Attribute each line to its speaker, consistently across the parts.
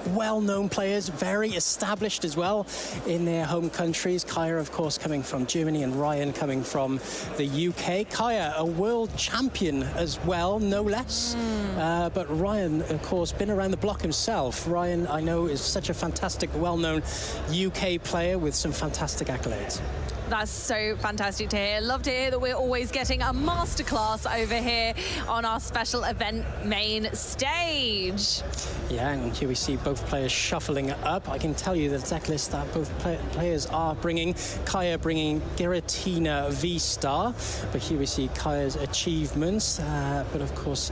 Speaker 1: well-known players, very established as well in their home countries. Kaya, of course, coming from Germany, and Ryan coming from the UK. Kaya, a world champion as well, no less. But Ryan, of course, been around the block himself. Ryan, I know, is such a fantastic, well-known UK player with some fantastic accolades.
Speaker 2: That's so fantastic to hear. Love to hear that we're always getting a masterclass over here on our special event main stage.
Speaker 1: Yeah, and here we see both players shuffling up. I can tell you the deck list that both players are bringing. Kaya bringing Giratina V-Star, but here we see Kaya's achievements. But of course,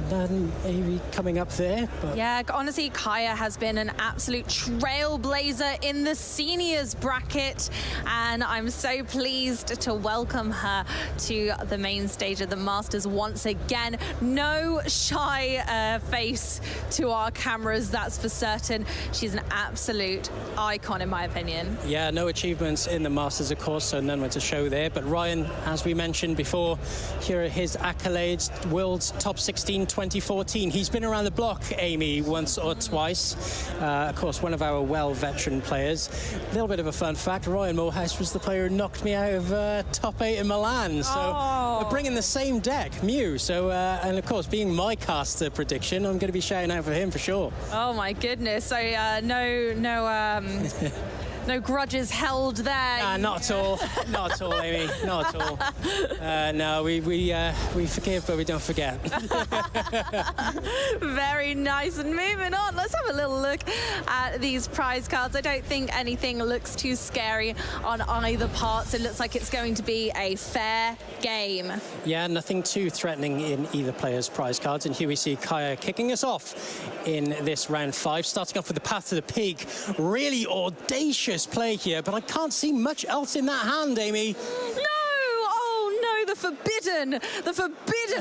Speaker 1: none maybe coming up there. But
Speaker 2: yeah, honestly, Kaya has been an absolute trailblazer in the seniors bracket, and I'm so pleased to welcome her to the main stage of the Masters once again. No shy face to our cameras, that's for certain. She's an absolute icon, in my opinion.
Speaker 1: Yeah, no achievements in the Masters, of course, so none were to show there. But Ryan, as we mentioned before, here are his accolades. World's top 16 2014. He's been around the block, Amy, once or twice. Of course, one of our well-veteran players. A little bit of a fun fact, Ryan Morehouse was the player who knocked me out of top 8 in Milan. So we're bringing the same deck, Mew. So, and of course, being my caster prediction, I'm going to be shouting out for him for sure.
Speaker 2: Oh my goodness. So no grudges held there.
Speaker 1: Not at all. Not at all, Amy. Not at all. No, we forgive, but we don't forget.
Speaker 2: Very nice. And moving on, let's have a little look at these prize cards. I don't think anything looks too scary on either parts. It looks like it's going to be a fair game.
Speaker 1: Yeah, nothing too threatening in either player's prize cards. And here we see Kaya kicking us off in this round 5, starting off with the Path to the Peak. Really audacious play here, but I can't see much else in that hand, Amy.
Speaker 2: No! Oh no, the forbidden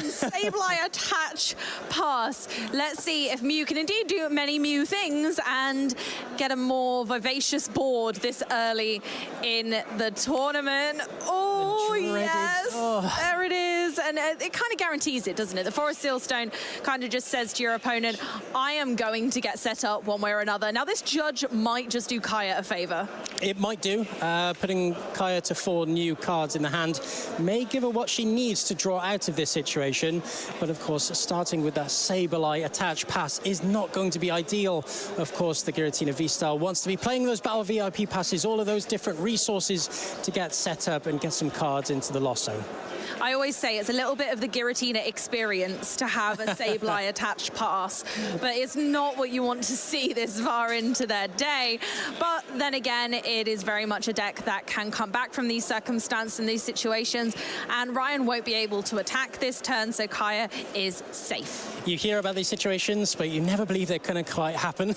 Speaker 2: Sableye attach pass. Let's see if Mew can indeed do many Mew things and get a more vivacious board this early in the tournament. Oh yes, there it is. And it kind of guarantees it, doesn't it? The Forest Seal Stone kind of just says to your opponent, I am going to get set up one way or another. Now this judge might just do Kaya a favor.
Speaker 1: It might do. Putting Kaya to 4 new cards in the hand may give her what she needs to draw out of this situation. But of course, starting with that Sableye attach pass is not going to be ideal. Of course, the Giratina V-Star wants to be playing those Battle VIP passes, all of those different resources to get set up and get some cards into the Lost Zone.
Speaker 2: I always say it's a little bit of the Giratina experience to have a Sableye attached pass, but it's not what you want to see this far into their day. But then again, it is very much a deck that can come back from these circumstances and these situations, and Ryan won't be able to attack this turn, so Kaya is safe.
Speaker 1: You hear about these situations, but you never believe they're going to quite happen.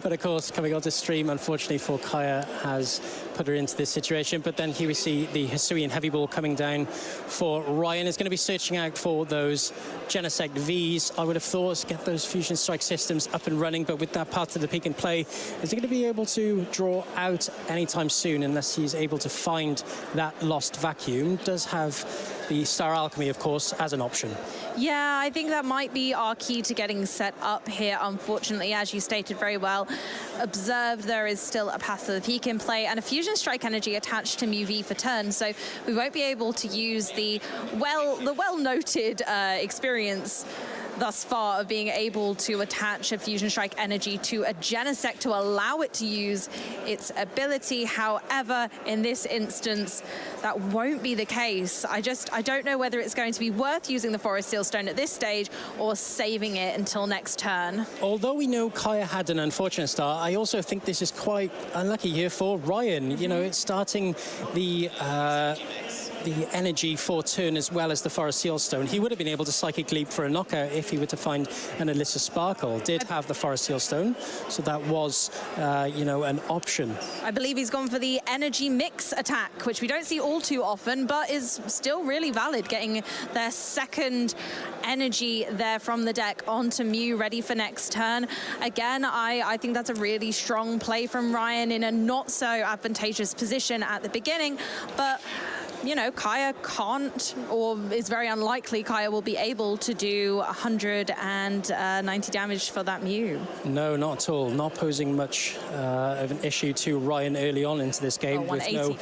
Speaker 1: But of course, coming onto stream, unfortunately for Kaya, has put her into this situation. But then here we see the Hisuian Heavy Ball coming down for Ryan. Is going to be searching out for those Genesect Vs. I would have thought, get those Fusion Strike systems up and running, but with that Path to the Peak in play, is he going to be able to draw out anytime soon unless he's able to find that lost vacuum? Does have the Star Alchemy, of course, as an option.
Speaker 2: Yeah, I think that might be our key to getting set up here, unfortunately, as you stated very well. Observed there is still a Path to the Peak in play and a Fusion Strike Energy attached to Mew V for turn, so we won't be able to use the well-noted experience thus far of being able to attach a Fusion Strike Energy to a Genesect to allow it to use its ability. However, in this instance, that won't be the case. I don't know whether it's going to be worth using the Forest Seal Stone at this stage or saving it until next turn.
Speaker 1: Although we know Kaya had an unfortunate start, I also think this is quite unlucky here for Ryan. You know, it's starting the energy for turn as well as the Forest Seal Stone. He would have been able to Psychic Leap for a knockout if he were to find an Alyssa Sparkle. Did have the Forest Seal Stone, so that was, you know, an option.
Speaker 2: I believe he's gone for the Energy Mix attack, which we don't see all too often, but is still really valid, getting their second energy there from the deck onto Mew, ready for next turn. Again, I think that's a really strong play from Ryan in a not so advantageous position at the beginning, but you know, Kaya can't, or is very unlikely Kaya will be able to do 190 damage for that Mew.
Speaker 1: No, not at all. Not posing much of an issue to Ryan early on into this game.
Speaker 2: Oh, 180.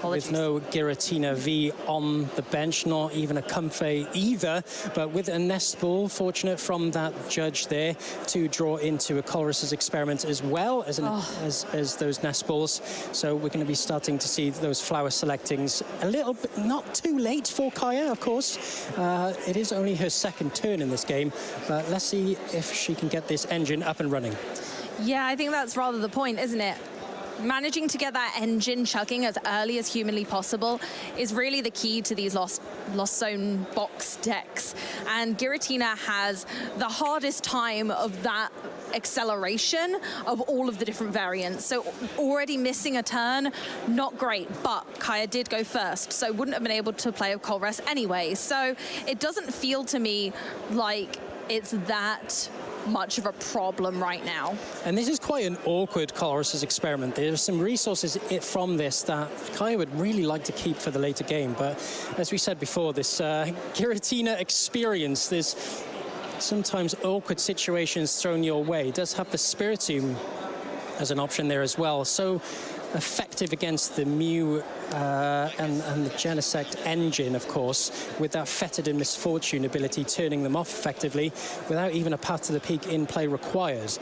Speaker 1: With no Giratina V on the bench, not even a Comfey either, but with a Nest Ball, fortunate from that judge there to draw into a Colress's experiment as well as those Nest Balls. So we're going to be starting to see those flower selectings a little bit, not too late for Kaya, of course. It is only her second turn in this game, but let's see if she can get this engine up and running.
Speaker 2: Yeah, I think that's rather the point, isn't it? Managing to get that engine chugging as early as humanly possible is really the key to these Lost Zone box decks. And Giratina has the hardest time of that acceleration of all of the different variants. So already missing a turn, not great, but Kaya did go first, so wouldn't have been able to play with Colress anyway. So it doesn't feel to me like it's that much of a problem right now.
Speaker 1: And this is quite an awkward Colress's experiment. There's some resources from this that Kaya would really like to keep for the later game, but as we said before, this Giratina experience, there's sometimes awkward situations thrown your way. It does have the Spiritomb as an option there as well. So effective against the Mew and the Genesect engine, of course, with that Fetid and Misfortune ability, turning them off effectively without even a path to the peak in play required.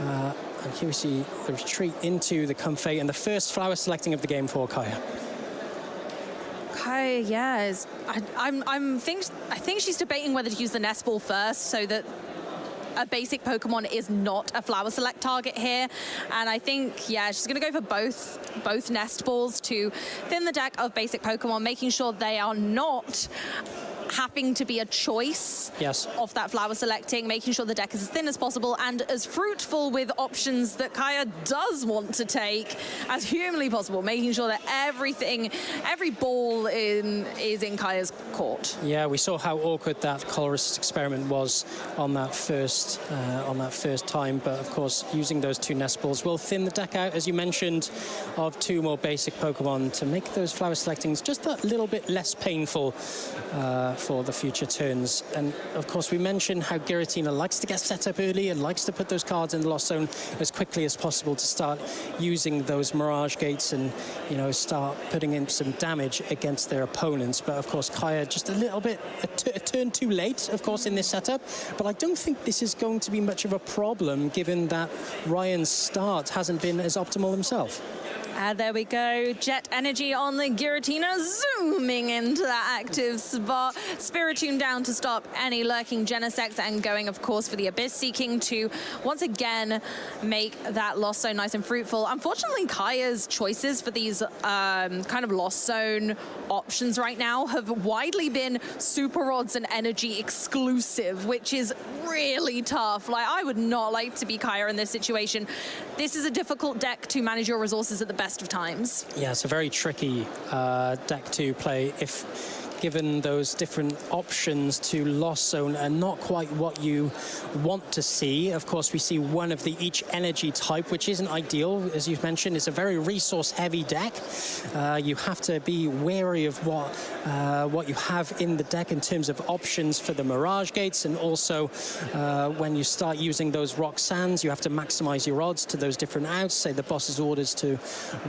Speaker 1: And here we see the retreat into the Comfey and the first flower selecting of the game for Kaya.
Speaker 2: Kaya, yeah, I think she's debating whether to use the Nest Ball first so that a basic Pokemon is not a flower select target here, and I think, yeah, she's going to go for both Nest Balls to thin the deck of basic Pokemon, making sure they are not having to be a choice of that flower selecting, making sure the deck is as thin as possible and as fruitful with options that Kaya does want to take as humanly possible, making sure that every ball is in Kaya's court.
Speaker 1: Yeah, we saw how awkward that Colress experiment was on that first time, but of course using those two Nest Balls will thin the deck out, as you mentioned, of two more basic Pokemon to make those flower selectings just a little bit less painful for the future turns. And of course we mentioned how Giratina likes to get set up early and likes to put those cards in the Lost Zone as quickly as possible to start using those Mirage Gates and, you know, start putting in some damage against their opponents. But of course Kaya just a little bit a turn too late, of course, in this setup, but I don't think this is going to be much of a problem given that Ryan's start hasn't been as optimal himself.
Speaker 2: There we go. Jet Energy on the Giratina, zooming into that active spot. Spiritomb down to stop any lurking Genesects, and going, of course, for the Abyss, seeking to once again make that Lost Zone nice and fruitful. Unfortunately, Kaya's choices for these kind of Lost Zone options right now have widely been Super Rods and Energy exclusive, which is really tough. Like, I would not like to be Kaya in this situation. This is a difficult deck to manage your resources at the best of times.
Speaker 1: Yeah, it's a very tricky deck to play if given those different options to Lost Zone are not quite what you want to see. Of course, we see one of each energy type, which isn't ideal. As you've mentioned, it's a very resource-heavy deck. You have to be wary of what you have in the deck in terms of options for the Mirage Gates, and also when you start using those Rock Sands, you have to maximize your odds to those different outs, say the boss's orders to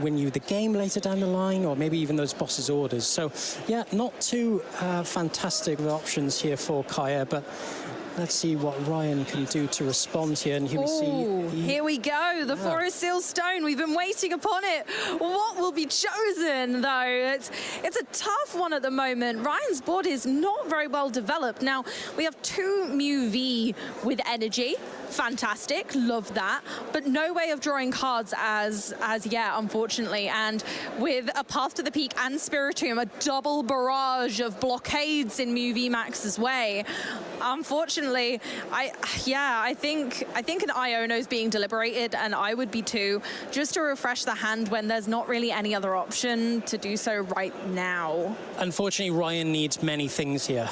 Speaker 1: win you the game later down the line, or maybe even those boss's orders. So, yeah, not too fantastic options here for Kaya, but let's see what Ryan can do to respond here. And here we see...
Speaker 2: Here we go, the Forest Seal Stone. We've been waiting upon it. What will be chosen, though? It's a tough one at the moment. Ryan's board is not very well developed. Now, we have two Mew V with energy. Fantastic, love that, but no way of drawing cards as yet, unfortunately. And with a Path to the Peak and Spiritomb, a double barrage of blockades in Mew V Max's way, unfortunately, I think an Iono is being deliberated, and I would be too, just to refresh the hand when there's not really any other option to do so right now.
Speaker 1: Unfortunately, Ryan needs many things here.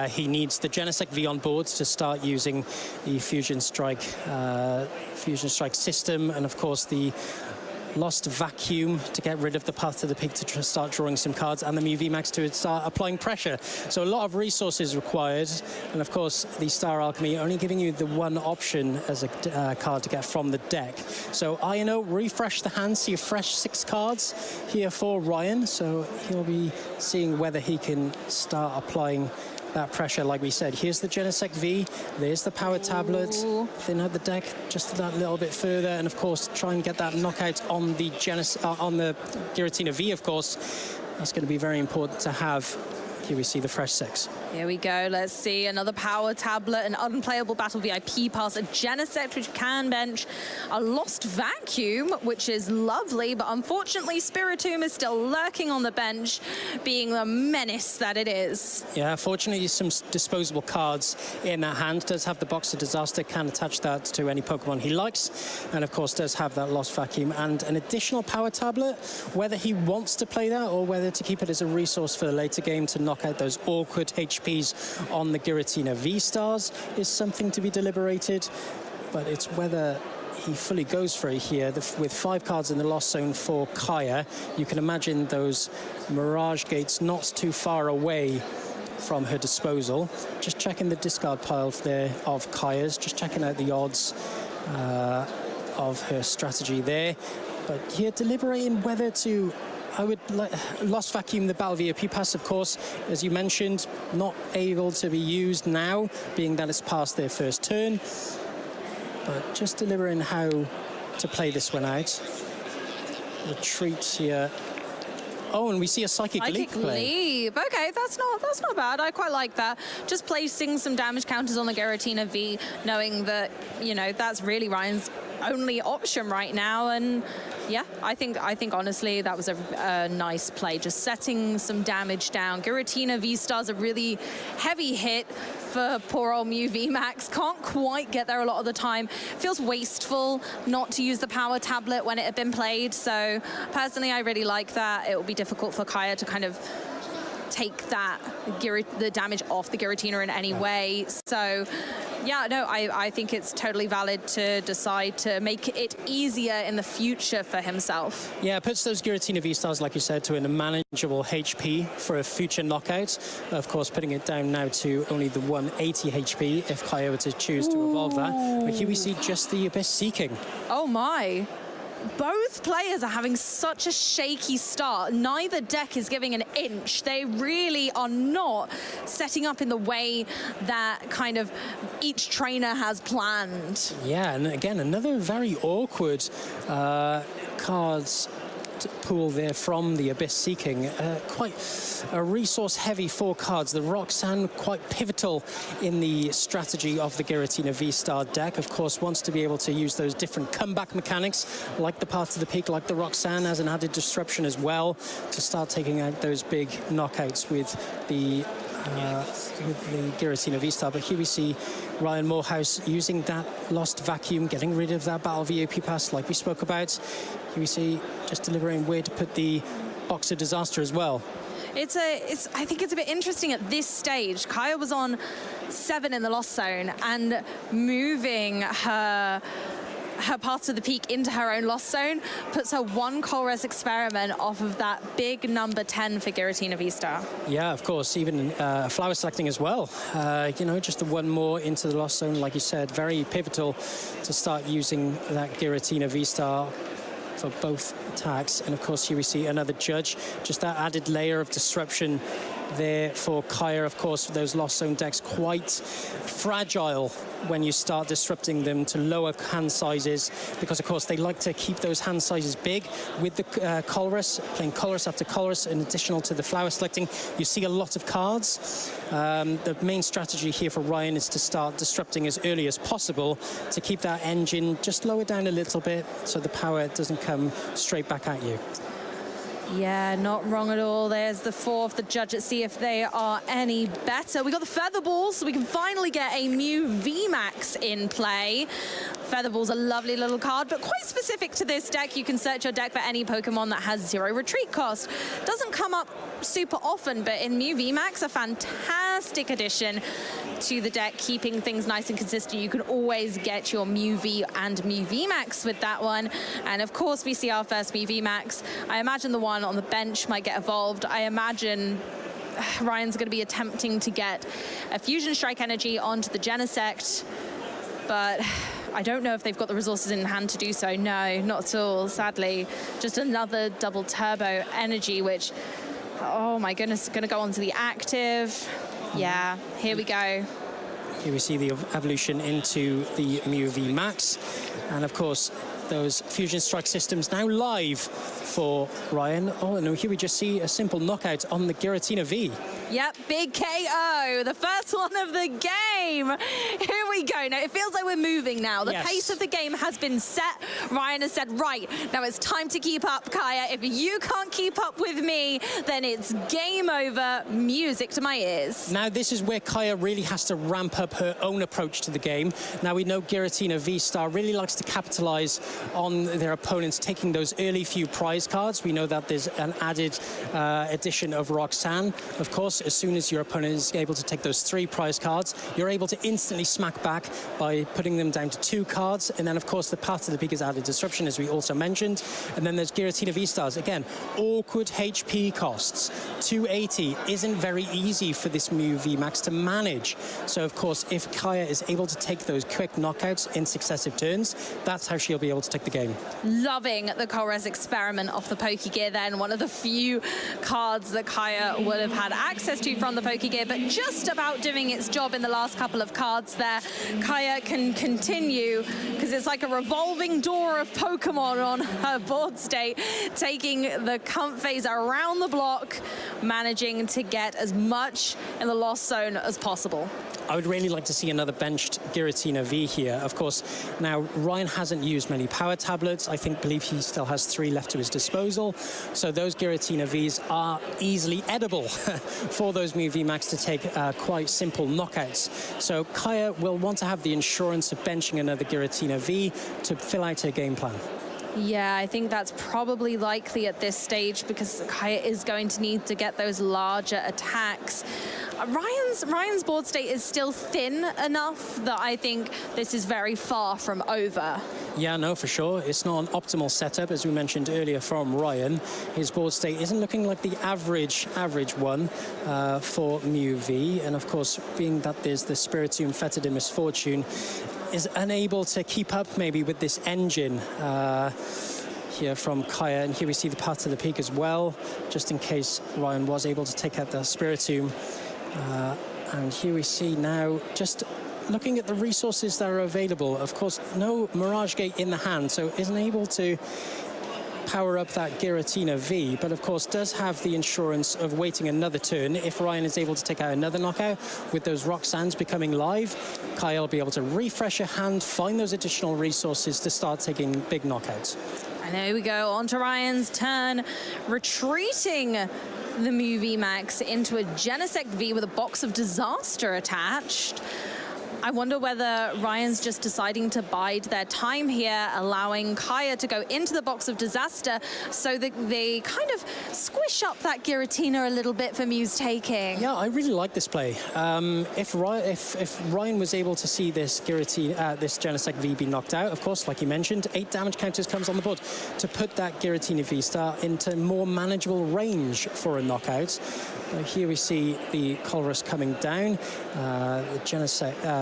Speaker 1: He needs the Genesect V on boards to start using the Fusion Strike system, and of course the Lost Vacuum to get rid of the Path to the Peak to start drawing some cards, and the Mew VMAX to start applying pressure. So a lot of resources required, and of course the Star Alchemy only giving you the one option as a card to get from the deck. So INO refresh the hand, see a fresh 6 cards here for Ryan, so he'll be seeing whether he can start applying that pressure. Like we said, here's the Genesect V, there's the power tablet. Thin out the deck just that little bit further, and of course try and get that knockout on the Giratina V. Of course, that's going to be very important to have. Here we see the fresh 6.
Speaker 2: Here we go. Let's see another power tablet, an unplayable battle VIP pass, a Genesect which can bench, a Lost Vacuum which is lovely, but unfortunately Spiritomb is still lurking on the bench, being the menace that it is.
Speaker 1: Yeah, fortunately some disposable cards in that hand. Does have the Box of Disaster, can attach that to any Pokemon he likes, and of course does have that Lost Vacuum and an additional power tablet. Whether he wants to play that or whether to keep it as a resource for the later game to knock out those awkward HPs on the Giratina V-Stars is something to be deliberated, but it's whether he fully goes for it here. With 5 cards in the Lost Zone for Kaya, you can imagine those Mirage Gates not too far away from her disposal. Just checking the discard piles there of Kaya's, just checking out the odds of her strategy there. But here deliberating whether to Lost Vacuum the Battle VIP pass, of course, as you mentioned, not able to be used now, being that it's past their first turn. But just deliberating how to play this one out. Retreat here. Oh, and we see a Psychic Leap play.
Speaker 2: Leap. Okay, that's not bad. I quite like that. Just placing some damage counters on the Giratina V, knowing that, you know, that's really Ryan's only option right now. And yeah, I think honestly that was a nice play, just setting some damage down. Giratina V-Star's a really heavy hit for poor old Mew VMAX. Can't quite get there a lot of the time. Feels wasteful not to use the power tablet when it had been played. So personally, I really like that. It will be difficult for Kaya to kind of take the damage off the Giratina in any way. So yeah, no, I think it's totally valid to decide to make it easier in the future for himself.
Speaker 1: Yeah, it puts those Giratina V-Stars, like you said, to a manageable HP for a future knockout. Of course, putting it down now to only the 180 HP if Kaya were to choose to evolve that. But here we see just the Abyss Seeking.
Speaker 2: Oh my. Both players are having such a shaky start. Neither deck is giving an inch. They really are not setting up in the way that kind of each trainer has planned.
Speaker 1: Yeah, and again, another very awkward cards pool there from the Abyss Seeking. Quite a resource-heavy 4 cards. The Roxanne quite pivotal in the strategy of the Giratina V-Star deck. Of course, wants to be able to use those different comeback mechanics, like the Path to the Peak, like the Roxanne, as an added disruption as well, to start taking out those big knockouts with the Giratina V-Star. But here we see Ryan Morehouse using that Lost Vacuum, getting rid of that Battle VIP pass like we spoke about. Here we see just delivering where to put the Box of Disaster as well.
Speaker 2: I think it's a bit interesting at this stage. Kaya was on 7 in the Lost Zone, and moving her Path to the Peak into her own Lost Zone puts her 1 Colress Experiment off of that big number 10 for Giratina V-Star.
Speaker 1: Yeah, of course, even flower selecting as well. You know, just the 1 more into the Lost Zone, like you said, very pivotal to start using that Giratina V-Star for both attacks. And of course, here we see another Judge, just that added layer of disruption there for Kaya. Of course, those Lost Zone decks quite fragile when you start disrupting them to lower hand sizes, because of course they like to keep those hand sizes big with the Colress, playing Colress after Colress in additional to the flower selecting. You see a lot of cards. The main strategy here for Ryan is to start disrupting as early as possible to keep that engine just lower down a little bit so the power doesn't come straight back at you.
Speaker 2: Yeah, not wrong at all. There's the fourth, the judge. Let's see if they are any better. We got the Feather Ball, so we can finally get a Mew VMAX in play. Feather Ball's a lovely little card, but quite specific to this deck. You can search your deck for any Pokemon that has 0 retreat cost. Doesn't come up super often, but in Mew VMAX, a fantastic addition to the deck, keeping things nice and consistent. You can always get your Mew V and Mew VMAX with that one. And of course, we see our first Mew VMAX. I imagine the one on the bench might get evolved. I imagine Ryan's going to be attempting to get a Fusion Strike Energy onto the Genesect, but I don't know if they've got the resources in hand to do so. No, not at all, sadly. Just another double turbo energy, which, oh my goodness, going to go onto the active. Yeah, here we go.
Speaker 1: Here we see the evolution into the Mew VMAX. And of course, those Fusion Strike systems now live for Ryan. Oh, no, here we just see a simple knockout on the Giratina V.
Speaker 2: Yep, big KO, the first one of the game. Here we go. Now, it feels like we're moving now. The pace of the game has been set. Ryan has said, right, now it's time to keep up, Kaya. If you can't keep up with me, then it's game over. Music to my ears.
Speaker 1: Now, this is where Kaya really has to ramp up her own approach to the game. Now, we know Giratina V-Star really likes to capitalize on their opponents taking those early few prize cards. We know that there's an added addition of Roxanne. Of course, as soon as your opponent is able to take those 3 prize cards, you're able to instantly smack back by putting them down to 2 cards. And then, of course, the Path to the Peak is added disruption, as we also mentioned. And then there's Giratina V-Stars. Again, awkward HP costs. 280 isn't very easy for this Mew VMAX to manage. So, of course, if Kaya is able to take those quick knockouts in successive turns, that's how she'll be able to take the game.
Speaker 2: Loving the Colress Experiment off the Pokegear then. One of the few cards that Kaya would have had access to from the Pokegear, but just about doing its job in the last couple of cards there. Kaya can continue, because it's like a revolving door of Pokemon on her board state, taking the Comp Phase around the block, managing to get as much in the Lost Zone as possible.
Speaker 1: I would really like to see another benched Giratina V here. Of course, now Ryan hasn't used many power tablets. I believe he still has 3 left to his disposal. So those Giratina Vs are easily edible for those Mew VMAX to take quite simple knockouts. So Kaya will want to have the insurance of benching another Giratina V to fill out her game plan.
Speaker 2: Yeah, I think that's probably likely at this stage, because Kaya is going to need to get those larger attacks. Ryan's board state is still thin enough that I think this is very far from over.
Speaker 1: Yeah, no, for sure. It's not an optimal setup, as we mentioned earlier from Ryan. His board state isn't looking like the average one for Mew V. And of course, being that there's the Spiritomb Fetid in Misfortune, is unable to keep up maybe with this engine here from Kaya. And here we see the Path to the Peak as well, just in case Ryan was able to take out the Spiritomb. And here we see now just looking at the resources that are available. Of course, no Mirage Gate in the hand, so isn't able to power up that Giratina V, but of course does have the insurance of waiting another turn. If Ryan is able to take out another knockout with those Roxannes becoming live, Kyle will be able to refresh her hand, find those additional resources to start taking big knockouts.
Speaker 2: And there we go, on to Ryan's turn, retreating the Mew VMAX into a Genesect V with a Box of Disaster attached. I wonder whether Ryan's just deciding to bide their time here, allowing Kaya to go into the Box of Disaster so that they kind of squish up that Giratina a little bit for Mew's taking.
Speaker 1: Yeah, I really like this play. If Ryan was able to see this this Genesect V be knocked out, of course, like you mentioned, 8 damage counters comes on the board to put that Giratina V-Star into more manageable range for a knockout. Here we see the Colress coming down.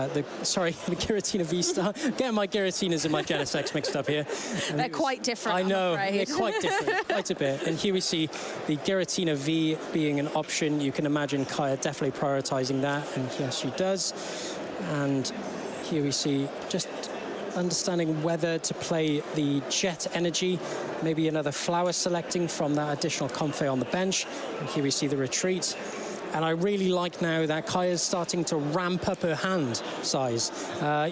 Speaker 1: The Giratina V-Star. Getting my Giratinas and my Genesects mixed up here.
Speaker 2: They're quite different,
Speaker 1: I know,
Speaker 2: I'm afraid.
Speaker 1: they're quite different, quite a bit. And here we see the Giratina V being an option. You can imagine Kaya definitely prioritizing that, and yes, she does. And here we see just understanding whether to play the Jet Energy, maybe another Flower selecting from that additional Comfey on the bench. And here we see the retreat. And I really like now that Kaya's starting to ramp up her hand size.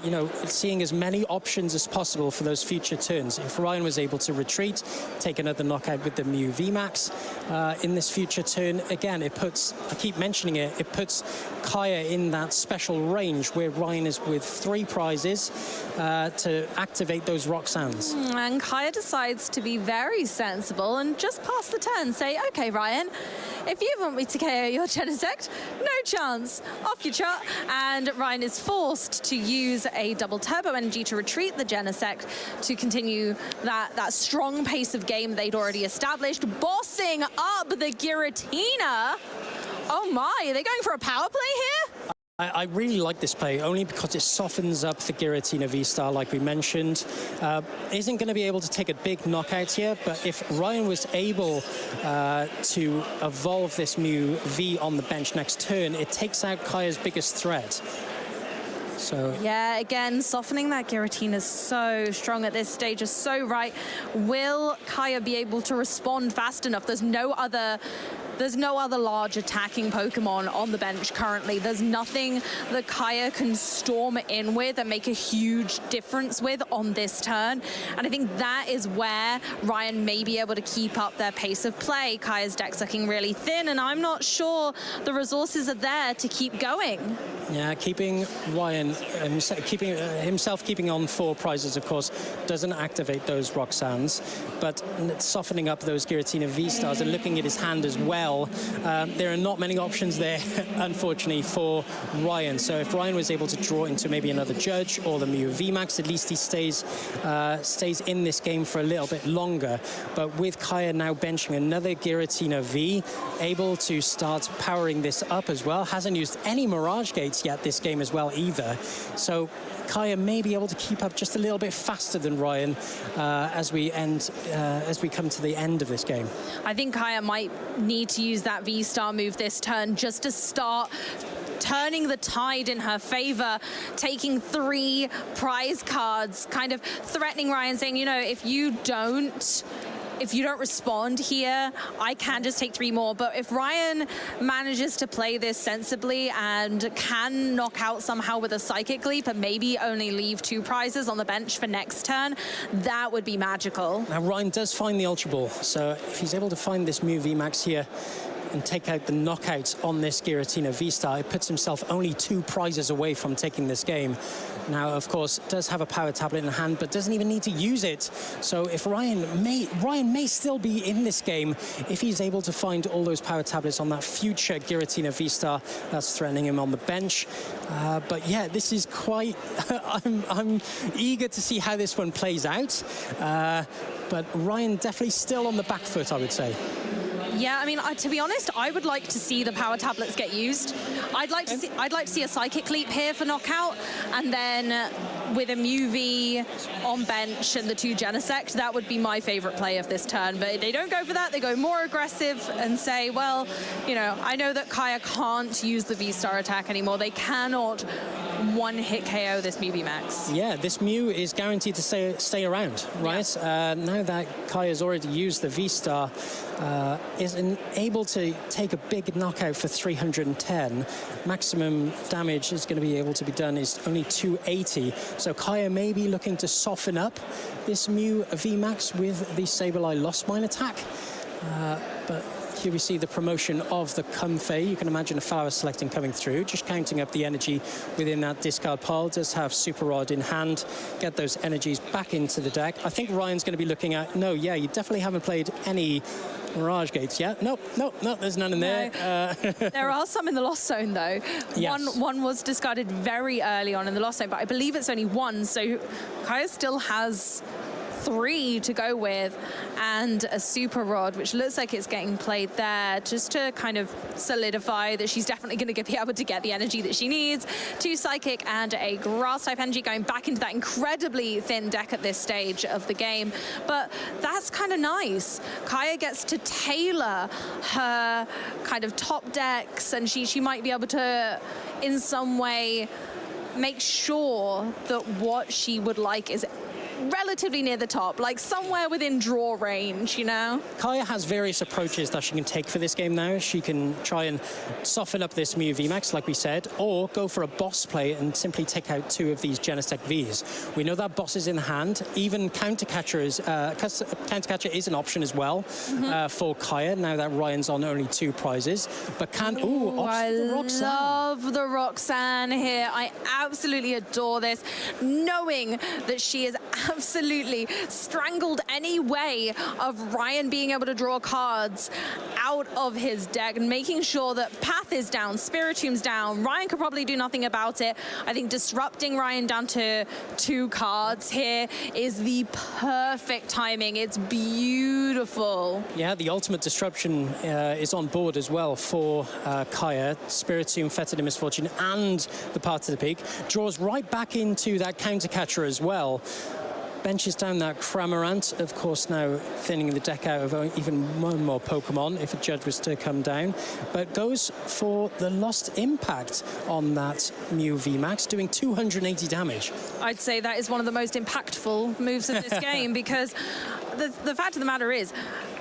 Speaker 1: You know, seeing as many options as possible for those future turns. If Ryan was able to retreat, take another knockout with the Mew VMAX in this future turn, again, it puts, I keep mentioning it, it puts Kaya in that special range where Ryan is with 3 prizes to activate those Roxannes.
Speaker 2: And Kaya decides to be very sensible and just pass the turn, say, okay, Ryan, if you want me to KO your Genesect, no chance, off you trot. And Ryan is forced to use a double turbo energy to retreat the Genesect to continue that strong pace of game they'd already established, bossing up the Giratina. Oh my, are they going for a power play here?
Speaker 1: I really like this play only because it softens up the Giratina V-Star, like we mentioned. Isn't going to be able to take a big knockout here, but if Ryan was able to evolve this Mew V on the bench next turn, it takes out Kaya's biggest threat. So
Speaker 2: yeah, again, softening that Giratina is so strong at this stage, is so right. Will Kaya be able to respond fast enough? There's no other large attacking Pokemon on the bench currently. There's nothing that Kaya can storm in with and make a huge difference with on this turn. And I think that is where Ryan may be able to keep up their pace of play. Kaya's deck's looking really thin, and I'm not sure the resources are there to keep going.
Speaker 1: Yeah, keeping Ryan, keeping on 4 prizes, of course, doesn't activate those Roxannes, but softening up those Giratina V-Stars and looking at his hand as well, there are not many options there, unfortunately, for Ryan. So if Ryan was able to draw into maybe another Judge or the Mew VMAX, at least he stays in this game for a little bit longer. But with Kaya now benching another Giratina V, able to start powering this up as well, hasn't used any Mirage Gates yet this game as well either. So Kaya may be able to keep up just a little bit faster than Ryan as we come to the end of this game.
Speaker 2: I think Kaya might need to use that V-Star move this turn just to start turning the tide in her favor, taking 3 prize cards, kind of threatening Ryan, saying, you know, if you don't respond here, I can just take 3 more. But if Ryan manages to play this sensibly and can knock out somehow with a Psychic Leap and maybe only leave 2 prizes on the bench for next turn, that would be magical.
Speaker 1: Now Ryan does find the Ultra Ball, so if he's able to find this Mew VMAX here and take out the knockout on this Giratina V-Star, it puts himself only 2 prizes away from taking this game. Now, of course, does have a power tablet in hand, but doesn't even need to use it. So if Ryan may still be in this game if he's able to find all those power tablets on that future Giratina V-Star that's threatening him on the bench. But yeah, this is quite... I'm eager to see how this one plays out. But Ryan definitely still on the back foot, I would say.
Speaker 2: Yeah, I mean, to be honest, I would like to see the power tablets get used. I'd like to see a Psychic Leap here for knockout, and then with a Mew V on bench and the 2 Genesect, that would be my favorite play of this turn. But they don't go for that. They go more aggressive and say, well, you know, I know that Kaya can't use the V-Star attack anymore. They cannot one-hit KO this Mew VMAX.
Speaker 1: Yeah, this Mew is guaranteed to stay around, right? Yeah. Now that Kaya's already used the V-Star, is able to take a big knockout for 310. Maximum damage is going to be able to be done is only 280. So Kaya may be looking to soften up this Mew VMAX with the Sableye Lost Mine attack. But here we see the promotion of the Comfey. You can imagine a Flower Selecting coming through, just counting up the energy within that discard pile. Does have Super Rod in hand, get those energies back into the deck. I think Ryan's going to be looking at, no, yeah, you definitely haven't played any Mirage Gates yet. Nope, there's none in there.
Speaker 2: There are some in the Lost Zone, though.
Speaker 1: Yes.
Speaker 2: One was discarded very early on in the Lost Zone, but I believe it's only 1, so Kaya still has 3 to go with, and a Super Rod, which looks like it's getting played there just to kind of solidify that she's definitely going to be able to get the energy that she needs. 2 Psychic and a Grass-type energy going back into that incredibly thin deck at this stage of the game. But that's kind of nice. Kaya gets to tailor her kind of top decks, and she might be able to, in some way, make sure that what she would like is relatively near the top, like somewhere within draw range, you know?
Speaker 1: Kaya has various approaches that she can take for this game now. She can try and soften up this Mew VMAX, like we said, or go for a boss play and simply take out 2 of these Genesect Vs. We know that boss is in hand. Even Countercatcher is an option as well for Kaya, now that Ryan's on only 2 prizes. But
Speaker 2: I love the Roxanne here. I absolutely adore this, knowing that she has absolutely strangled any way of Ryan being able to draw cards out of his deck, and making sure that Path is down, Spiritom's down. Ryan could probably do nothing about it. I think disrupting Ryan down to 2 cards here is the perfect timing. It's beautiful.
Speaker 1: Yeah, the ultimate disruption is on board as well for Kaya. Spiritomb, Fetid in Misfortune, and the Path to the Peak. Draws right back into that Countercatcher as well. Benches down that Cramorant, of course, now thinning the deck out of even one more Pokemon if a Judge was to come down, but goes for the Lost Impact on that Mew VMAX, doing 280 damage.
Speaker 2: I'd say that is one of the most impactful moves of this game, because the fact of the matter is,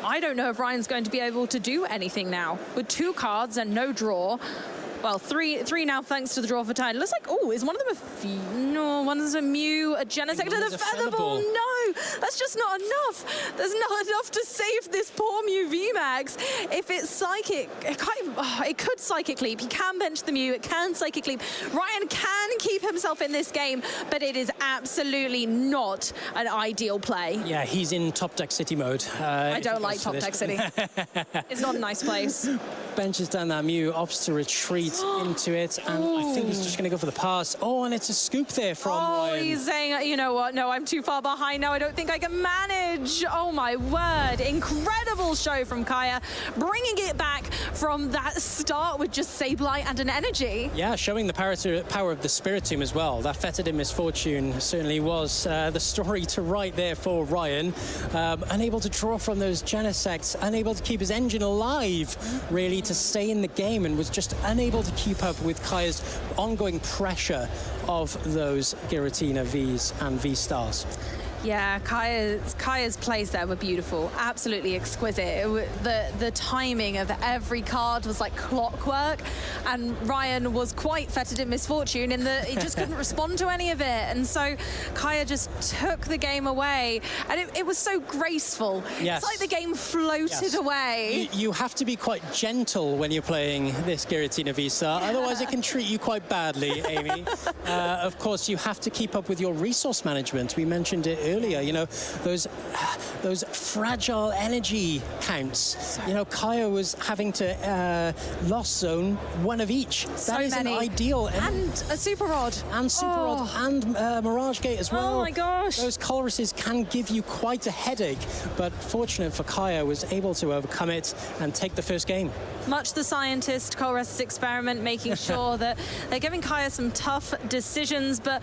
Speaker 2: I don't know if Ryan's going to be able to do anything now. With 2 cards and no draw, well, three now thanks to the draw for time. It looks like, oh, is one of them one is a Mew, a Genesect, and a Featherball. No, that's just not enough. There's not enough to save this poor Mew VMAX. If it's Psychic, it could Psychic Leap. He can bench the Mew, it can Psychic Leap. Ryan can keep himself in this game, but it is absolutely not an ideal play.
Speaker 1: Yeah, he's in Top Deck City mode.
Speaker 2: I don't like Top Deck City. It's not a nice place.
Speaker 1: Benches down that Mew, opts to retreat into it, and I think he's just going to go for the pass. Oh, and it's a scoop there from Ryan.
Speaker 2: He's saying, you know what, no, I'm too far behind now, I don't think I can manage. Oh my word, incredible show from Kaya, bringing it back from that start with just Sableye and an energy.
Speaker 1: Yeah, showing the power of the Spiritomb as well. That Fetid in Misfortune certainly was the story to write there for Ryan. Unable to draw from those Genesects, unable to keep his engine alive, really, to stay in the game, and was just unable to keep up with Kaya's ongoing pressure of those Giratina Vs and V-Stars.
Speaker 2: Yeah, Kaya's plays there were beautiful, absolutely exquisite. The timing of every card was like clockwork, and Ryan was quite Fetid in Misfortune in that he just couldn't respond to any of it, and so Kaya just took the game away, and it was so graceful.
Speaker 1: Yes.
Speaker 2: It's like the game floated away.
Speaker 1: You have to be quite gentle when you're playing this Giratina V-Star, otherwise it can treat you quite badly, Amy. Of course, you have to keep up with your resource management. We mentioned it earlier, you know, those fragile energy counts. You know, Kaya was having to Lost Zone 1 of each. That is an ideal.
Speaker 2: And a Super Rod.
Speaker 1: And Super Rod and Mirage Gate as well.
Speaker 2: Oh my gosh.
Speaker 1: Those Colruses can give you quite a headache, but fortunate for Kaya, was able to overcome it and take the first game.
Speaker 2: Much the scientist, Colress's experiment, making sure that they're giving Kaya some tough decisions, but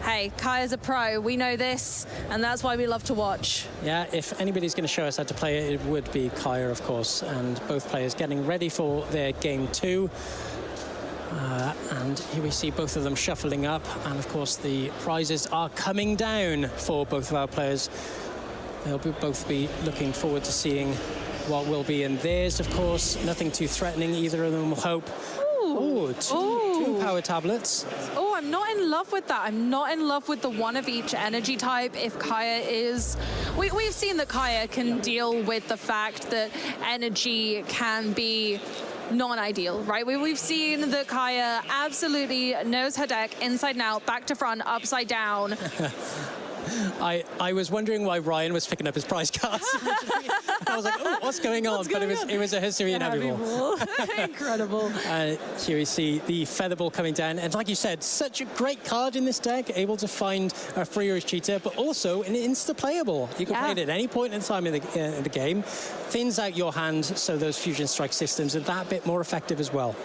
Speaker 2: hey, Kaya's a pro. We know this, and that's why we love to watch.
Speaker 1: Yeah, if anybody's going to show us how to play it, it would be Kaya, of course, and both players getting ready for their game 2. And here we see both of them shuffling up, and of course the prizes are coming down for both of our players. They'll both be looking forward to seeing what will be in theirs, of course. Nothing too threatening, either of them will hope. Ooh, two power tablets.
Speaker 2: Oh, I'm not in love with that. I'm not in love with the 1 of each energy type. If Kaya is... We've seen that Kaya can deal with the fact that energy can be non-ideal, right? We've seen that Kaya absolutely knows her deck inside and out, back to front, upside down.
Speaker 1: I was wondering why Ryan was picking up his prize cards. I was like, oh, what's going on? But it was a Hisuian Heavy Ball.
Speaker 2: Incredible.
Speaker 1: Here we see the Featherball coming down. And like you said, such a great card in this deck, able to find a free cheater, but also an insta-playable. You can play it at any point in time in the game. Thins out your hand, so those Fusion Strike systems are that bit more effective as well.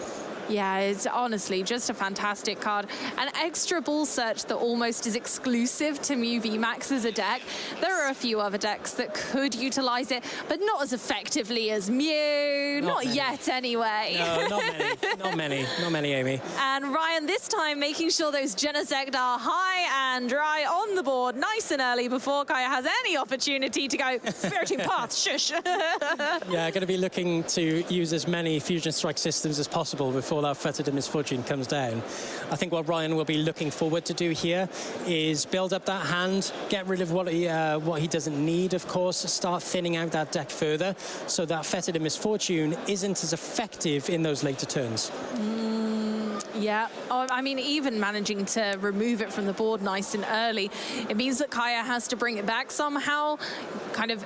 Speaker 2: Yeah, it's honestly just a fantastic card. An extra ball search that almost is exclusive to Mew VMAX as a deck. There are a few other decks that could utilize it, but not as effectively as Mew. Not yet, anyway.
Speaker 1: No, not many, Amy.
Speaker 2: And Ryan, this time making sure those Genesect are high and dry on the board nice and early before Kaya has any opportunity to go Spiriting Path, shush.
Speaker 1: Yeah, going to be looking to use as many Fusion Strike systems as possible before that Fetid and Misfortune comes down. I think what Ryan will be looking forward to do here is build up that hand, get rid of what he doesn't need, of course, start thinning out that deck further so that Fetid and Misfortune isn't as effective in those later turns.
Speaker 2: Yeah, I mean, even managing to remove it from the board nice and early, it means that Kaya has to bring it back somehow, kind of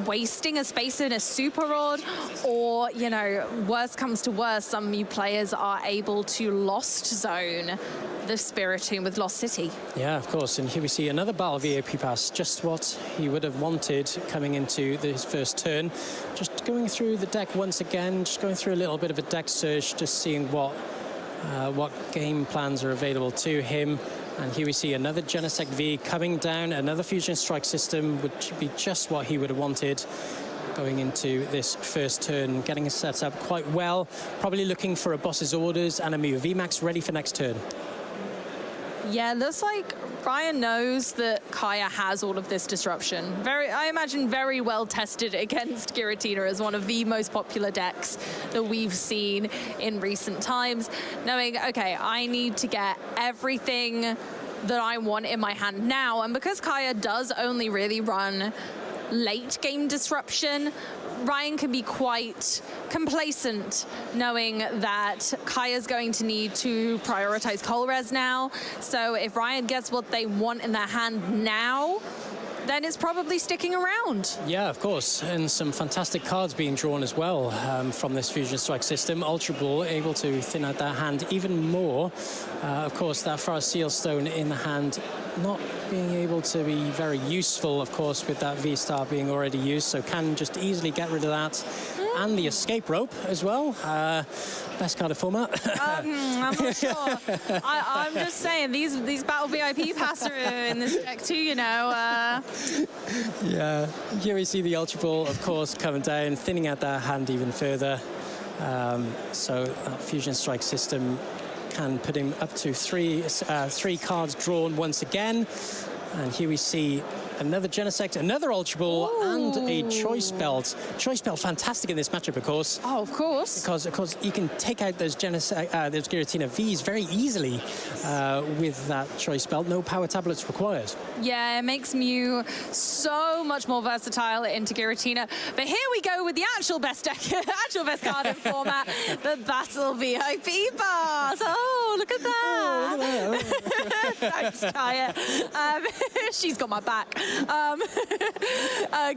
Speaker 2: wasting a space in a Super Rod, or, you know, worst comes to worst, some new players are able to Lost Zone the Spiritomb with Lost City.
Speaker 1: Yeah, of course, and here we see another Battle VOP pass, just what he would have wanted coming into his first turn. Just going through the deck once again, just going through a little bit of a deck search, just seeing what game plans are available to him. And here we see another Genesect V coming down, another Fusion Strike system, which would be just what he would have wanted going into this first turn, getting us set up quite well, probably looking for a Boss's Orders and a Mew VMAX ready for next turn.
Speaker 2: Yeah, looks like Ryan knows that Kaya has all of this disruption. I imagine very well tested against Giratina as one of the most popular decks that we've seen in recent times. Knowing, okay, I need to get everything that I want in my hand now. And because Kaya does only really run late game disruption, Ryan can be quite complacent knowing that Kaya's going to need to prioritize Colress now. So if Ryan gets what they want in their hand now, then it's probably sticking around.
Speaker 1: Yeah, of course, and some fantastic cards being drawn as well from this Fusion Strike system. Ultra Ball able to thin out that hand even more. Of course, that Frost Seal Stone in the hand not being able to be very useful, of course, with that V-Star being already used, so can just easily get rid of that. And the Escape Rope as well. Best card of format.
Speaker 2: I'm not sure. I'm just saying, these Battle VIP pass are in this deck too, you know.
Speaker 1: Yeah, here we see the Ultra Ball, of course, coming down, thinning out that hand even further. So that Fusion Strike system can put him up to three cards drawn once again. And here we see another Genesect, another Ultra Ball, and a Choice Belt. Choice Belt, fantastic in this matchup, of course.
Speaker 2: Oh, of course.
Speaker 1: Because, of course, you can take out those those Giratina Vs very easily with that Choice Belt. No power tablets required.
Speaker 2: Yeah, it makes Mew so much more versatile into Giratina. But here we go with the actual best deck, actual best card in format, the Battle VIP pass. Oh, look at that.
Speaker 1: Oh, look at that.
Speaker 2: Thanks, Kaya. She's got my back.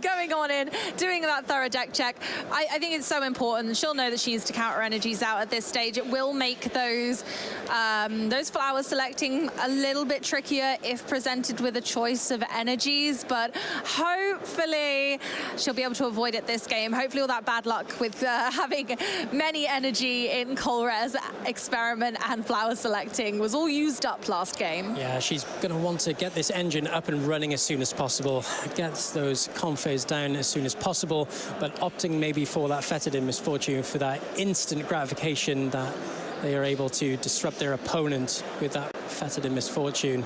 Speaker 2: Going on in, doing that thorough deck check. I think it's so important. She'll know that she needs to counter energies out at this stage. It will make those flowers selecting a little bit trickier if presented with a choice of energies, but hopefully she'll be able to avoid it this game. Hopefully all that bad luck with having many energy in Colress Experiment and flower selecting was all used up last game.
Speaker 1: Yeah, she's going to want to get this engine up and running as soon as possible, get those Comphase down as soon as possible, but opting maybe for that Fetid and Misfortune for that instant gratification that they are able to disrupt their opponent with that Fetid and Misfortune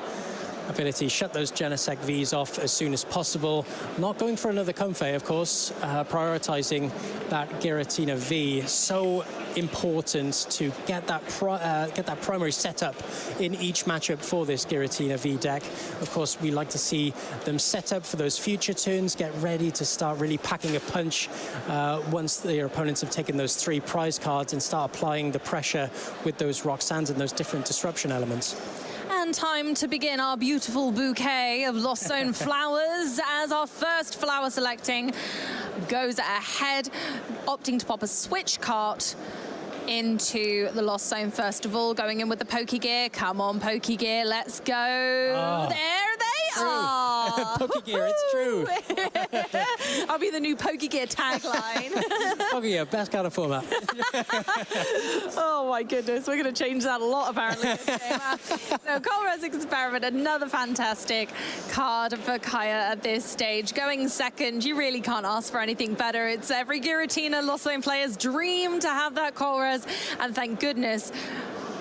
Speaker 1: ability. Shut those Genesect Vs off as soon as possible. Not going for another Comfey, of course, prioritizing that Giratina V. So important to get that primary setup in each matchup for this Giratina V deck. Of course, we like to see them set up for those future turns, get ready to start really packing a punch once their opponents have taken those 3 prize cards and start applying the pressure with those Roxannes and those different disruption elements.
Speaker 2: And time to begin our beautiful bouquet of Lost Zone flowers as our first flower selecting goes ahead, opting to pop a switch cart into the Lost Zone first of all, going in with the Pokegear. Come on, Pokegear, let's go. Oh, there they are.
Speaker 1: Pokegear, it's true.
Speaker 2: I'll be the new Pokegear tagline.
Speaker 1: Okay, yeah, best card of format.
Speaker 2: Oh my goodness, we're going to change that a lot apparently this game. So Colress Experiment, another fantastic card for Kaya at this stage. Going second, you really can't ask for anything better. It's every Giratina Lost Zone player's dream to have that Colress, and thank goodness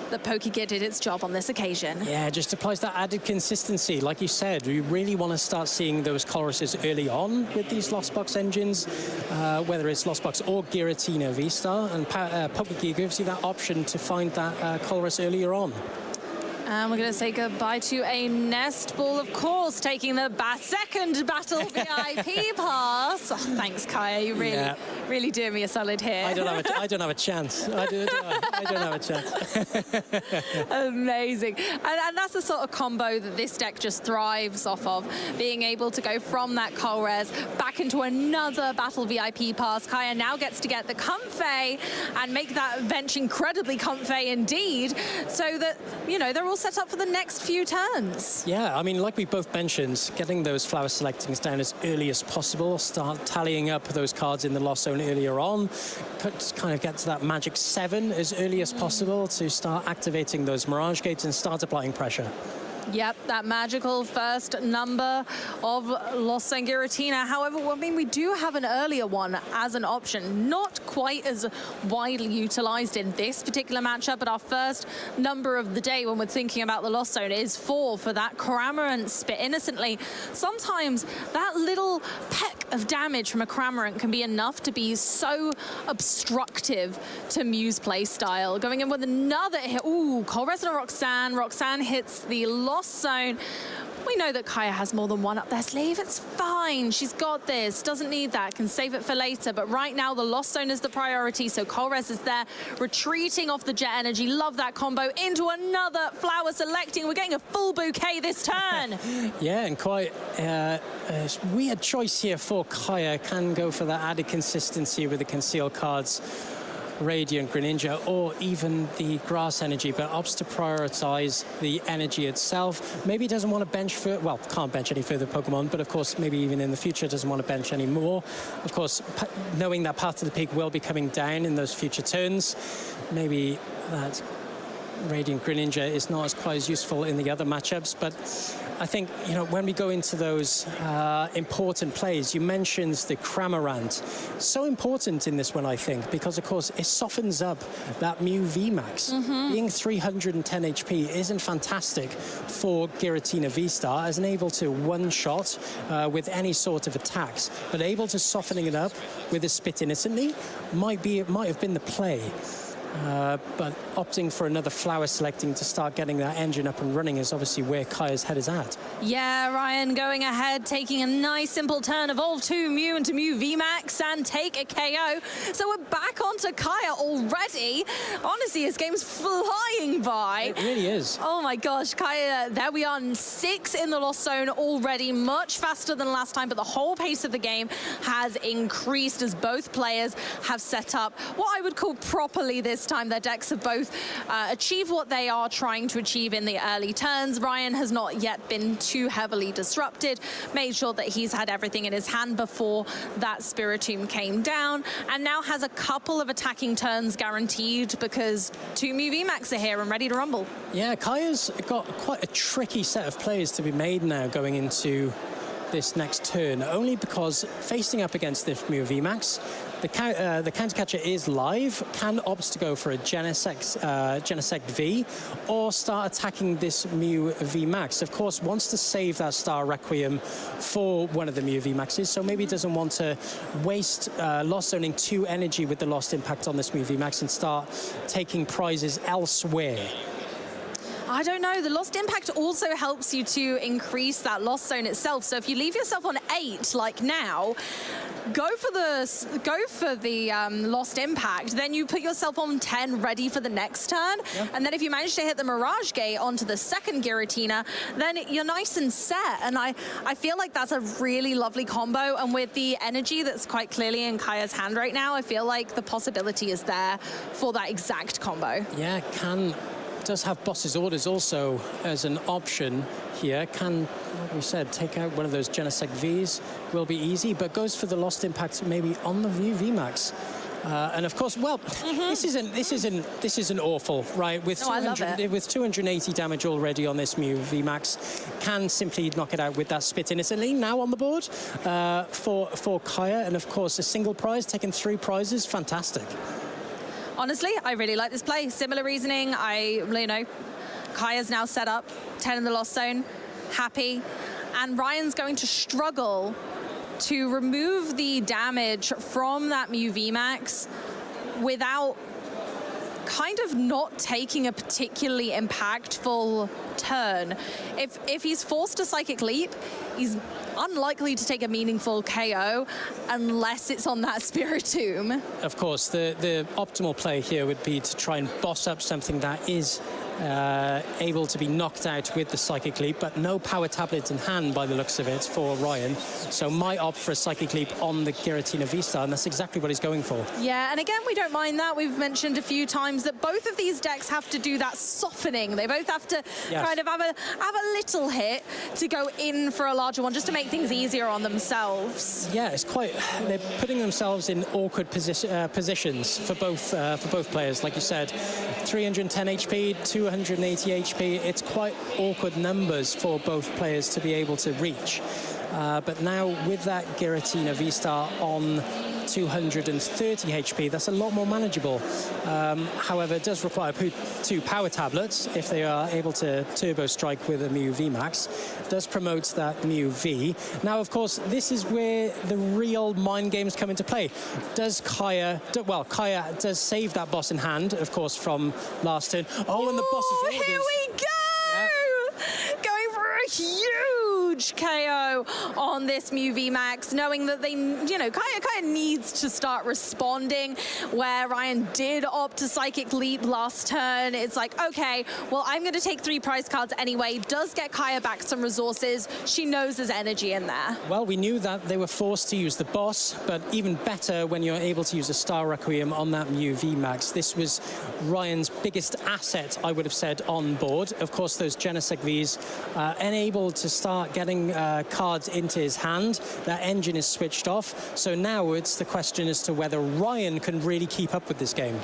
Speaker 2: the Pokegear did its job on this occasion.
Speaker 1: Yeah, just applies that added consistency. Like you said, we really want to start seeing those Colresses early on with these Lost Box engines, whether it's Lost Box or Giratina V-Star, and Pokegear gives you that option to find that Colress earlier on.
Speaker 2: And we're going to say goodbye to a Nest Ball, of course, taking the second battle VIP pass. Oh, thanks, Kaya. You really doing me a solid here.
Speaker 1: I don't have a chance. I don't have a chance.
Speaker 2: Amazing. And that's the sort of combo that this deck just thrives off of. Being able to go from that Colress back into another battle VIP pass. Kaya now gets to get the Comfey and make that bench incredibly Comfey indeed, so that, you know, they're all set up for the next few turns.
Speaker 1: Yeah, I mean, like we both mentioned, getting those flower selectings down as early as possible, start tallying up those cards in the Lost Zone earlier on, kind of get to that magic 7 as early as possible to start activating those Mirage Gates and start applying pressure.
Speaker 2: Yep, that magical first number of Lost Zone Giratina. However, I mean, we do have an earlier one as an option, not quite as widely utilized in this particular matchup, but our first number of the day when we're thinking about the Lost Zone is 4 for that Cramorant Spit Innocently. Sometimes that little peck of damage from a Cramorant can be enough to be so obstructive to Mew's play style. Going in with another hit. Ooh, Colress and Roxanne. Roxanne hits the Lost Zone. We know that Kaya has more than one up their sleeve. It's fine. She's got this. Doesn't need that. Can save it for later. But right now, the Lost Zone is the priority. So Colress is there, retreating off the Jet Energy. Love that combo into another flower selecting. We're getting a full bouquet this turn.
Speaker 1: Yeah, and quite a weird choice here for Kaya. Can go for that added consistency with the concealed cards, Radiant, Greninja, or even the Grass Energy, but opts to prioritize the energy itself. Maybe doesn't want to bench can't bench any further Pokemon, but of course, maybe even in the future doesn't want to bench any more. Of course, knowing that Path to the Peak will be coming down in those future turns, maybe that Radiant Greninja is not quite as useful in the other matchups, but I think, you know, when we go into those important plays, you mentioned the Cramorant. So important in this one, I think, because, of course, it softens up that Mew VMAX. Being 310 HP isn't fantastic for Giratina V-Star, as able to one-shot with any sort of attacks, but able to softening it up with a Spit Innocently might have been the play. But opting for another flower selecting to start getting that engine up and running is obviously where Kaya's head is at.
Speaker 2: Yeah, Ryan going ahead, taking a nice simple turn, evolve 2 Mew into Mew VMAX and take a KO. So we're back onto Kaya already. Honestly, this game's flying by.
Speaker 1: It really is.
Speaker 2: Oh my gosh, Kaya, there we are, 6 in the Lost Zone already, much faster than last time, but the whole pace of the game has increased as both players have set up what I would call properly this time. Their decks have both achieved what they are trying to achieve in the early turns. Ryan has not yet been too heavily disrupted, made sure that he's had everything in his hand before that Spiritomb came down, and now has a couple of attacking turns guaranteed because 2 Mew VMAX are here and ready to rumble. Yeah,
Speaker 1: Kaya's got quite a tricky set of plays to be made now going into this next turn, only because facing up against this Mew VMAX, the counter catcher is live, can opt to go for a Genesect V or start attacking this Mew VMAX. Of course, wants to save that Star Requiem for one of the Mew VMAXs, so maybe doesn't want to waste Lost Zoning 2 energy with the Lost Impact on this Mew VMAX and start taking prizes elsewhere.
Speaker 2: I don't know. The Lost Impact also helps you to increase that Lost Zone itself. So if you leave yourself on 8, like now, go for the Lost Impact. Then you put yourself on 10, ready for the next turn. Yeah. And then if you manage to hit the Mirage Gate onto the second Giratina, then you're nice and set. And I feel like that's a really lovely combo. And with the energy that's quite clearly in Kaya's hand right now, I feel like the possibility is there for that exact combo.
Speaker 1: Yeah, can does have Boss's Orders also as an option here. Can, like we said, take out one of those Genesect Vs. Will be easy, but goes for the Lost Impact maybe on the VMAX. And of course, well, this isn't awful, right? With
Speaker 2: I love it.
Speaker 1: with 280 damage already on this Mew VMAX, can simply knock it out with that Spit Innocently. Now on the board for Kaya, and of course a single prize, taking 3 prizes, fantastic.
Speaker 2: Honestly, I really like this play. Similar reasoning. Kaya's now set up, 10 in the Lost Zone, happy, and Ryan's going to struggle to remove the damage from that Mew VMAX without kind of not taking a particularly impactful turn. If he's forced to Psychic Leap, he's unlikely to take a meaningful KO unless it's on that Spiritomb.
Speaker 1: Of course, the optimal play here would be to try and boss up something that is able to be knocked out with the Psychic Leap, but no Power Tablet in hand by the looks of it for Ryan. So might opt for a Psychic Leap on the Giratina V-Star, and that's exactly what he's going for.
Speaker 2: Yeah, and again, we don't mind that. We've mentioned a few times that both of these decks have to do that softening. They both have to kind of have a little hit to go in for a larger one, just to make things easier on themselves.
Speaker 1: Yeah, it's quite. They're putting themselves in awkward positions for both players. Like you said, 310 HP, 280 HP. It's quite awkward numbers for both players to be able to reach. But now with that Giratina V-Star on 230 HP, that's a lot more manageable. However, it does require 2 Power Tablets if they are able to Turbo Strike with a Mew VMAX. Does promote that Mew V. Now, of course, this is where the real mind games come into play. Does Kaya does save that boss in hand, of course, from last turn. Oh, and the boss is
Speaker 2: Here we go! Yeah. Going for a huge KO on this Mew VMAX, knowing that they, Kaya needs to start responding. Where Ryan did opt to Psychic Leap last turn, it's like, okay, well, I'm going to take 3 prize cards anyway. Does get Kaya back some resources. She knows there's energy in there.
Speaker 1: Well, we knew that they were forced to use the boss, but even better when you're able to use a Star Requiem on that Mew VMAX. This was Ryan's biggest asset, I would have said, on board. Of course, those Genesect Vs unable to start getting cards into his hand. That engine is switched off. So now it's the question as to whether Ryan can really keep up with this game.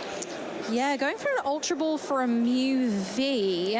Speaker 2: Yeah, going for an Ultra Ball for a Mew V.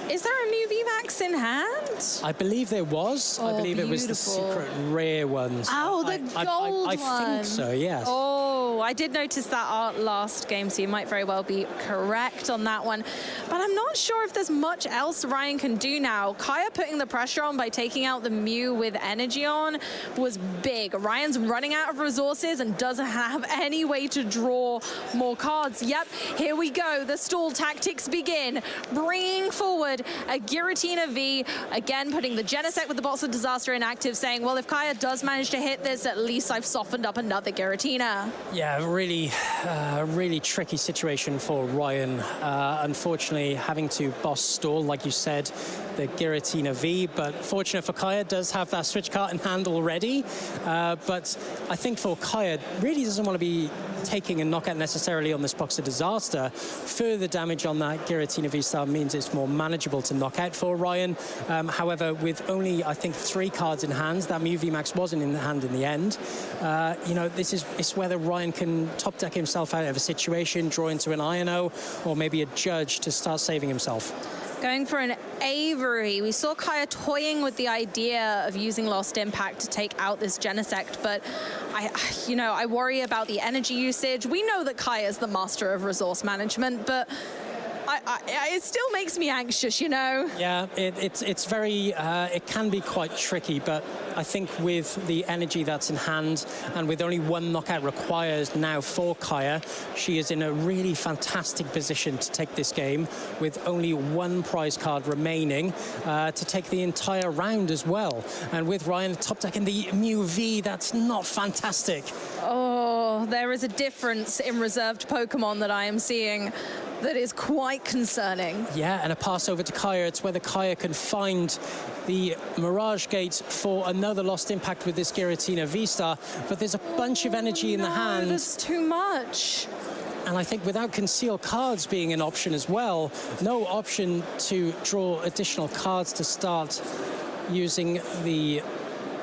Speaker 2: Is there a Mew VMAX in hand?
Speaker 1: I believe there was. I believe it was the secret rare ones.
Speaker 2: Oh, the gold one.
Speaker 1: I think so, yes.
Speaker 2: Oh, I did notice that art last game, so you might very well be correct on that one. But I'm not sure if there's much else Ryan can do now. Kaya putting the pressure on by taking out the Mew with energy on was big. Ryan's running out of resources and doesn't have any way to draw more cards. Yep, here we go. The stall tactics begin. Bringing forward a Giratina V, again putting the Genesect with the Bots of Disaster inactive, saying, well, if Kaya does manage to hit this, at least I've softened up another Giratina.
Speaker 1: Yeah, really tricky situation for Ryan. Unfortunately, having to boss stall, like you said, the Giratina V, but fortunate for Kaya, does have that switch card in hand already. But I think for Kaya, really doesn't want to be taking a knockout necessarily on this Box of Disaster. Further damage on that Giratina V-Star means it's more manageable to knock out for Ryan. However, with only, I think, 3 cards in hand, that Mew VMAX wasn't in the hand in the end. It's whether Ryan can top deck himself out of a situation, draw into an INO, or maybe a Judge to start saving himself.
Speaker 2: Going for an Avery. We saw Kaya toying with the idea of using Lost Impact to take out this Genesect, but I worry about the energy usage. We know that Kaya is the master of resource management, but it still makes me anxious,
Speaker 1: Yeah, it's very, it can be quite tricky, but I think with the energy that's in hand and with only 1 knockout required now for Kaya, she is in a really fantastic position to take this game with only 1 prize card remaining to take the entire round as well. And with Ryan top decking the Mew V, that's not fantastic.
Speaker 2: Oh, there is a difference in reserved Pokemon that I am seeing that is quite concerning.
Speaker 1: Yeah, and a pass over to Kaya. It's whether Kaya can find the Mirage Gate for another Lost Impact with this Giratina V-Star, but there's a bunch of energy in the hand.
Speaker 2: There's too much.
Speaker 1: And I think without concealed cards being an option as well, no option to draw additional cards to start using the...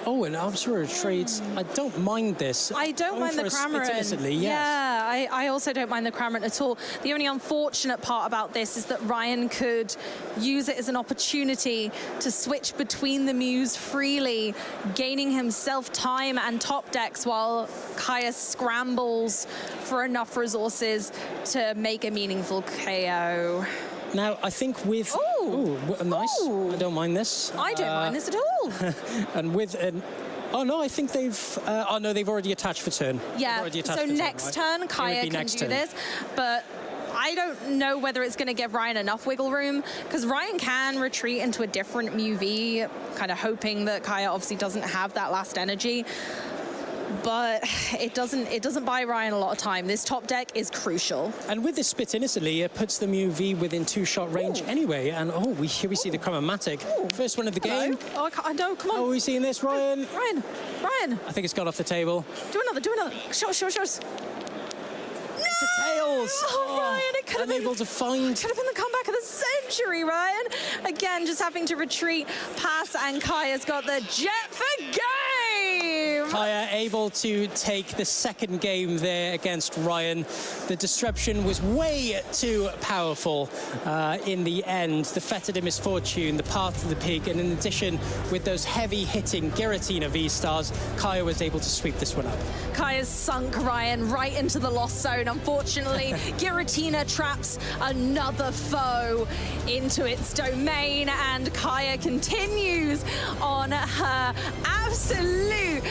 Speaker 1: Oh, an Observer trades. I don't mind this.
Speaker 2: I don't mind the Cramorant.
Speaker 1: Yes.
Speaker 2: Yeah, I also don't mind the Cramorant at all. The only unfortunate part about this is that Ryan could use it as an opportunity to switch between the Mews freely, gaining himself time and top decks while Kaya scrambles for enough resources to make a meaningful KO.
Speaker 1: Now, I think with...
Speaker 2: Ooh.
Speaker 1: Nice.
Speaker 2: Ooh.
Speaker 1: I don't mind this.
Speaker 2: I don't mind this at all.
Speaker 1: And with an... Oh, no, I think they've... oh, no, they've already attached for turn.
Speaker 2: Yeah, so next turn, Kaya can do this, but I don't know whether it's going to give Ryan enough wiggle room, because Ryan can retreat into a different Mew V, kind of hoping that Kaya obviously doesn't have that last energy. But it doesn't buy Ryan a lot of time. This top deck is crucial.
Speaker 1: And with this spit innocently, it puts the Mew V within 2-shot range anyway. And here we see the Chromatic. First one of the game.
Speaker 2: Oh, I know, come on.
Speaker 1: Oh, are we seeing this, Ryan?
Speaker 2: Ryan.
Speaker 1: I think it's got off the table.
Speaker 2: Do another. Show us.
Speaker 1: It's a tails.
Speaker 2: Oh, Ryan, it could have been...
Speaker 1: Unable to find...
Speaker 2: Could have been the comeback of the century, Ryan. Again, just having to retreat, pass, and Kaya's got the jet for game.
Speaker 1: Kaya able to take the second game there against Ryan. The disruption was way too powerful in the end. The Feta de Misfortune, the Path to the Peak, and in addition, with those heavy-hitting Giratina V-Stars, Kaya was able to sweep this one up.
Speaker 2: Kaya's sunk Ryan right into the lost zone. Unfortunately, Giratina traps another foe into its domain, and Kaya continues on her absolute